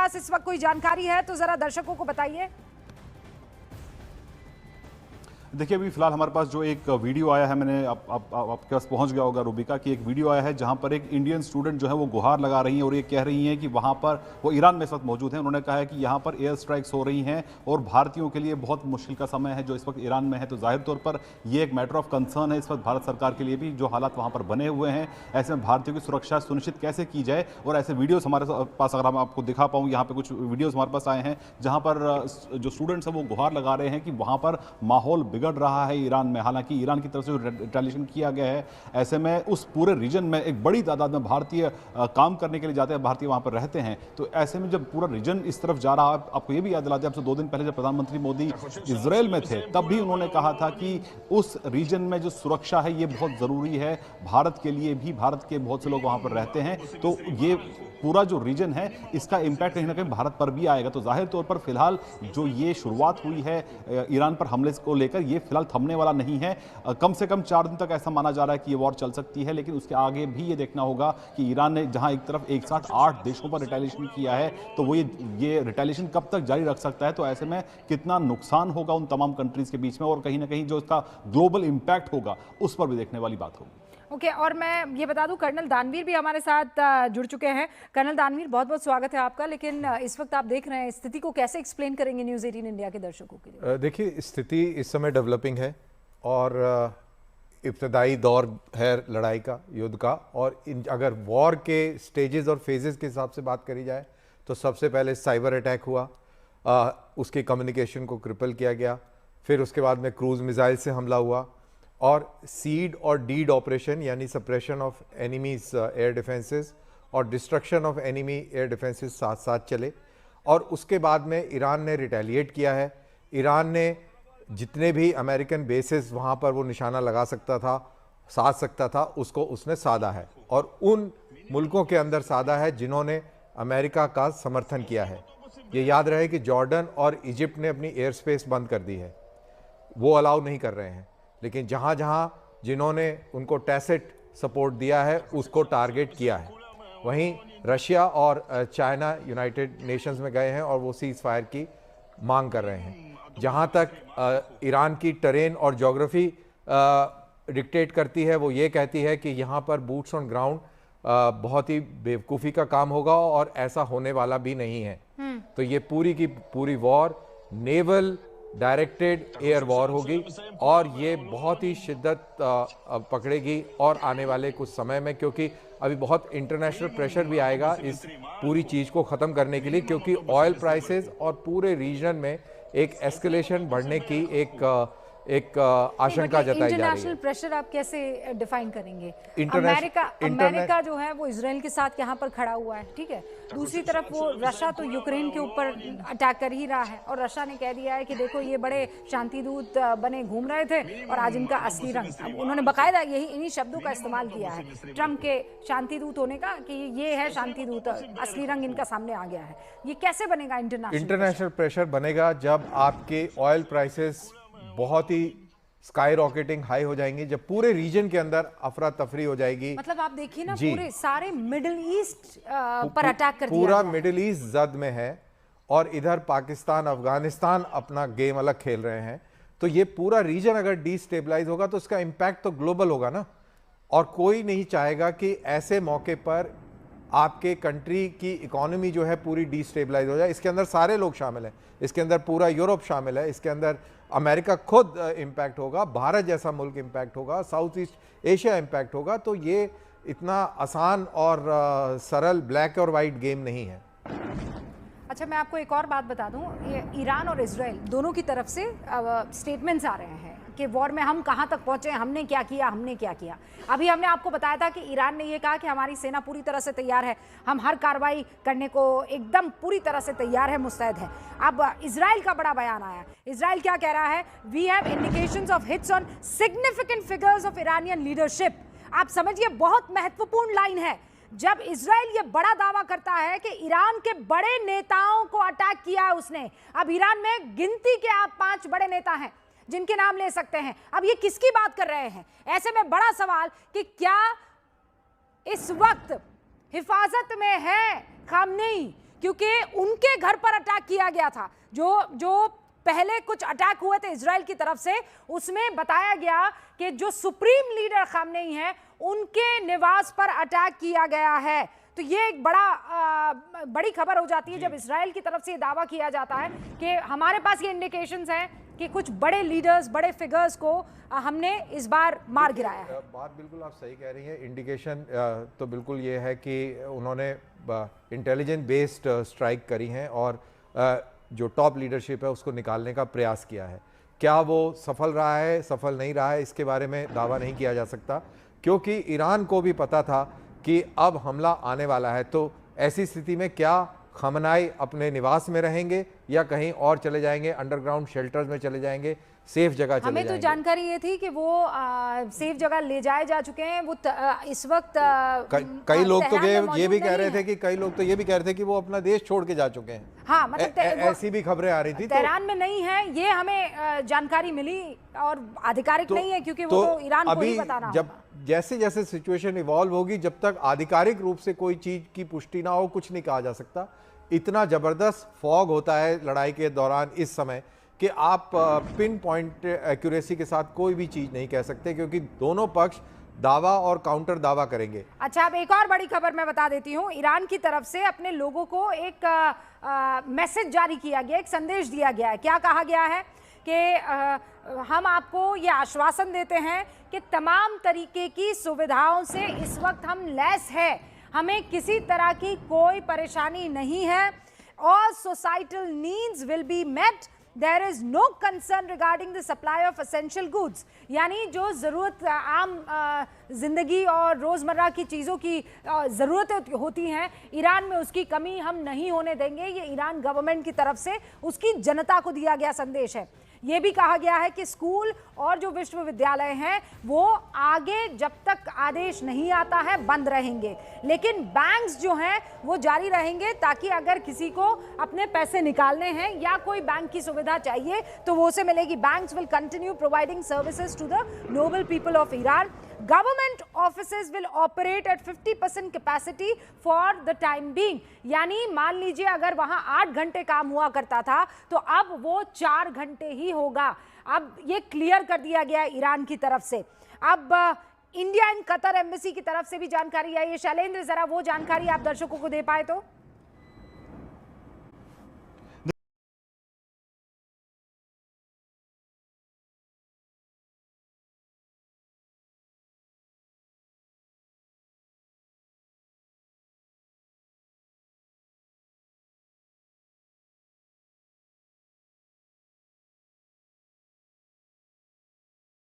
पास इस वक्त कोई जानकारी है तो जरा दर्शकों को बताइए। देखिए, अभी फिलहाल हमारे पास जो एक वीडियो आया है, मैंने आपके पास पहुंच गया होगा रूबिका, की एक वीडियो आया है जहां पर एक इंडियन स्टूडेंट जो है वो गुहार लगा रही हैं और ये कह रही हैं कि वहां पर वो ईरान में इस वक्त मौजूद हैं। उन्होंने कहा है कि यहां पर एयर स्ट्राइक्स हो रही हैं और भारतीयों के लिए बहुत मुश्किल का समय है जो इस वक्त ईरान में है। तो जाहिर तौर पर ये एक मैटर ऑफ कंसर्न है इस वक्त भारत सरकार के लिए भी, जो हालात वहाँ पर बने हुए हैं। ऐसे में भारतीयों की सुरक्षा सुनिश्चित कैसे की जाए, और ऐसे वीडियोज़ हमारे पास, अगर हम आपको दिखा पाऊँ, यहाँ पर कुछ वीडियोज़ हमारे पास आए हैं जहाँ पर जो स्टूडेंट्स हैं वो गुहार लगा रहे हैं कि वहाँ पर माहौल बिगड़ रहा है ईरान में। हालांकि ईरान की तरफ से रिटेलिएशन किया गया है, ऐसे में उस पूरे रीजन में एक बड़ी तादाद में भारतीय काम करने के लिए जाते हैं, भारतीय वहां पर रहते हैं। तो ऐसे में जब पूरा रीजन इस तरफ जा रहा है, आपको ये भी याद दिलाते हैं, आपसे 2 दिन पहले जब प्रधानमंत्री मोदी इजरायल में थे तब भी उन्होंने कहा था कि उस रीजन में जो सुरक्षा है ये बहुत जरूरी है भारत के लिए भी। भारत के बहुत से लोग वहां पर रहते हैं, तो ये पूरा जो रीजन है इसका इंपैक्ट कहीं ना कहीं भारत पर भी आएगा। तो जाहिर तौर पर फिलहाल जो ये शुरुआत हुई है ईरान पर हमले को लेकर, ये फिलहाल थमने वाला नहीं है। कम से कम 4 दिन तक ऐसा माना जा रहा है कि ये वॉर चल सकती है, लेकिन उसके आगे भी ये देखना होगा कि ईरान ने जहां एक तरफ एक साथ 8 देशों पर रिटेलिएशन किया है, तो वो ये रिटेलिएशन कब तक जारी रख सकता है। तो ऐसे में कितना नुकसान होगा उन तमाम कंट्रीज के बीच में, और कहीं ना कहीं जो इसका ग्लोबल इंपैक्ट होगा उस पर भी देखने वाली बात होगी। ओके, और मैं ये बता दूं कर्नल दानवीर भी हमारे साथ जुड़ चुके हैं। कर्नल दानवीर, बहुत बहुत स्वागत है आपका। लेकिन इस वक्त आप देख रहे हैं, स्थिति को कैसे एक्सप्लेन करेंगे न्यूज़ 18 इंडिया के दर्शकों के लिए? देखिए, स्थिति इस समय डेवलपिंग है और इब्तदाई दौर है लड़ाई का, युद्ध का। और अगर वॉर के स्टेजेस और फेजेस के हिसाब से बात करी जाए तो सबसे पहले साइबर अटैक हुआ, उसके कम्युनिकेशन को क्रिपल किया गया, फिर उसके बाद में क्रूज मिसाइल से हमला हुआ, और सीड और डीड ऑपरेशन यानी suppression of enemies air defences और destruction of enemy air defences साथ साथ चले। और उसके बाद में ईरान ने रिटेलिएट किया है। ईरान ने जितने भी अमेरिकन बेसेस वहाँ पर वो निशाना लगा सकता था, साध सकता था, उसको उसने साधा है, और उन मुल्कों के अंदर साधा है जिन्होंने अमेरिका का समर्थन किया है। ये याद रहे कि जॉर्डन और इजिप्ट ने अपनी एयर स्पेस बंद कर दी है, वो अलाउ नहीं कर रहे हैं। लेकिन जहाँ जहाँ जिन्होंने उनको टैसिट सपोर्ट दिया है उसको टारगेट किया है। वहीं रशिया और चाइना यूनाइटेड नेशंस में गए हैं और वो सीज फायर की मांग कर रहे हैं। जहाँ तक ईरान की टेरेन और ज्योग्राफी डिक्टेट करती है, वो ये कहती है कि यहाँ पर बूट्स ऑन ग्राउंड बहुत ही बेवकूफ़ी का काम होगा और ऐसा होने वाला भी नहीं है। तो ये पूरी की पूरी war naval directed air war होगी, और ये बहुत ही शिद्दत पकड़ेगी और आने वाले कुछ समय में, क्योंकि अभी बहुत इंटरनेशनल प्रेशर भी आएगा इस पूरी चीज़ को ख़त्म करने के लिए, क्योंकि ऑयल प्राइसेस और पूरे रीजन में एक एस्केलेशन बढ़ने की एक आशंका जताई जा रही है। इंटरनेशनल प्रेशर आप कैसे डिफाइन करेंगे? अमेरिका जो है वो इजराइल के साथ यहाँ पर खड़ा हुआ है, ठीक है। दूसरी तरफ वो रशिया तो यूक्रेन के ऊपर अटैक कर ही रहा है, और रशिया ने कह दिया है कि देखो ये बड़े शांति दूत बने घूम रहे थे और आज इनका असली रंग, उन्होंने बाकायदा इन्हीं शब्दों का इस्तेमाल किया है ट्रम्प के शांति दूत होने का, कि ये है शांति दूत, असली रंग इनका सामने आ गया है। ये कैसे बनेगा इंटरनेशनल प्रेशर? बनेगा जब आपके ऑयल प्राइसेस बहुत ही स्काई रॉकेटिंग हाई हो जाएंगे, जब पूरे रीजन के अंदर अफरा तफरी हो जाएगी। मतलब आप देखिए ना, पूरे सारे मिडिल ईस्ट पर अटैक कर दिया, पूरा मिडिल ईस्ट जद में है, और इधर पाकिस्तान अफगानिस्तान अपना गेम अलग खेल रहे हैं। तो ये पूरा रीजन अगर डिस्टेबलाइज होगा तो इसका इंपैक्ट तो ग्लोबल होगा ना, और कोई नहीं चाहेगा कि ऐसे मौके पर आपके कंट्री की इकोनॉमी जो है पूरी डिस्टेबलाइज हो जाए। इसके अंदर सारे लोग शामिल हैं, इसके अंदर पूरा यूरोप शामिल है, इसके अंदर अमेरिका खुद इम्पैक्ट होगा, भारत जैसा मुल्क इम्पैक्ट होगा, साउथ ईस्ट एशिया इम्पैक्ट होगा। तो ये इतना आसान और सरल ब्लैक और वाइट गेम नहीं है। अच्छा, मैं आपको एक और बात बता दूं, ये ईरान और इजराइल दोनों की तरफ से स्टेटमेंट्स आ रहे हैं कि वॉर में हम कहां तक पहुंचे, हमने क्या किया। अभी हमने आपको बताया था कि ईरान ने ये कहा कि हमारी सेना पूरी तरह से तैयार है, हम हर कार्रवाई करने को एकदम पूरी तरह से तैयार है, मुस्तैद है। अब इजराइल का बड़ा बयान आया। इजराइल क्या कह रहा है? We have indications of hits on significant figures of Iranian leadership. आप समझिए, बहुत महत्वपूर्ण लाइन है। जब इजराइल ये बड़ा दावा करता है कि ईरान के बड़े नेताओं को अटैक किया है उसने, अब ईरान में गिनती के आप 5 बड़े नेता हैं जिनके नाम ले सकते हैं। अब ये किसकी बात कर रहे हैं? ऐसे में बड़ा सवाल कि क्या इस वक्त हिफाजत में है खामनेई, क्योंकि उनके घर पर अटैक किया गया था। जो पहले कुछ अटैक हुए थे इजराइल की तरफ से, उसमें बताया गया कि जो सुप्रीम लीडर खामनेई हैं उनके निवास पर अटैक किया गया है। तो ये एक बड़ी खबर हो जाती है जब इजराइल की तरफ से ये दावा किया जाता है कि हमारे पास ये इंडिकेशंस हैं कि कुछ बड़े लीडर्स, बड़े फिगर्स को हमने इस बार मार गिराया है। बात बिल्कुल आप सही कह रही हैं। इंडिकेशन तो बिल्कुल ये है कि उन्होंने इंटेलिजेंस बेस्ड स्ट्राइक करी हैं और जो टॉप लीडरशिप है उसको निकालने का प्रयास किया है। क्या वो सफल रहा है, सफल नहीं रहा है, इसके बारे में दावा नहीं किया जा सकता, क्योंकि ईरान को भी पता था कि अब हमला आने वाला है। तो ऐसी स्थिति में क्या खमनाई अपने निवास में रहेंगे या कहीं और चले जाएंगे, अंडरग्राउंड शेल्टर्स में चले जाएंगे, सेफ जगह चले हमें तो जाएंगे? जानकारी ये थी कि वो सेफ जगह ले जाए जा चुके हैं। वो इस वक्त कई लोग तो तेहरान में ये भी मौजूद कह रहे नहीं थे कि कई लोग तो ये भी कह रहे थे कि वो अपना देश छोड़ के जा चुके हैं। हाँ, मतलब ऐसी भी खबरें आ रही थी। तेहरान में नहीं है, ये हमें जानकारी मिली और आधिकारिक नहीं है क्योंकि वो तो ईरान को ही बताना जब जैसे जैसे सिचुएशन इवॉल्व होगी, जब तक आधिकारिक रूप से कोई चीज की पुष्टि ना हो, कुछ नहीं कहा जा सकता। इतना जबरदस्त फॉग होता है लड़ाई के दौरान इस समय कि आप पिन पॉइंट एक्यूरेसी के साथ कोई भी चीज नहीं कह सकते, क्योंकि दोनों पक्ष दावा और काउंटर दावा करेंगे। अच्छा, अब एक और बड़ी खबर मैं बता देती हूँ। ईरान की तरफ से अपने लोगों को एक मैसेज जारी किया गया, एक संदेश दिया गया है। क्या कहा गया है कि हम आपको ये आश्वासन देते हैं कि तमाम तरीके की सुविधाओं से इस वक्त हम लैस हैं, हमें किसी तरह की कोई परेशानी नहीं है। All societal needs will be met. There is no concern regarding the supply of essential goods. यानी जो ज़रूरत आम ज़िंदगी और रोज़मर्रा की चीज़ों की ज़रूरतें होती हैं, ईरान में उसकी कमी हम नहीं होने देंगे। ये ईरान गवर्नमेंट की तरफ से उसकी जनता को दिया गया संदेश है। ये भी कहा गया है कि स्कूल और जो विश्वविद्यालय हैं वो आगे जब तक आदेश नहीं आता है बंद रहेंगे, लेकिन बैंक्स जो हैं वो जारी रहेंगे, ताकि अगर किसी को अपने पैसे निकालने हैं या कोई बैंक की सुविधा चाहिए तो वो उसे मिलेगी। Banks will continue providing services to the noble people of Iran. Government offices will operate at 50% capacity for the time being. यानी मान लीजिए अगर वहां 8 घंटे काम हुआ करता था तो अब वो 4 घंटे ही होगा। अब ये क्लियर कर दिया गया है ईरान की तरफ से। अब इंडिया एंड कतर एम्बेसी की तरफ से भी जानकारी आई है। शैलेंद्र, जरा वो जानकारी आप दर्शकों को दे पाए तो।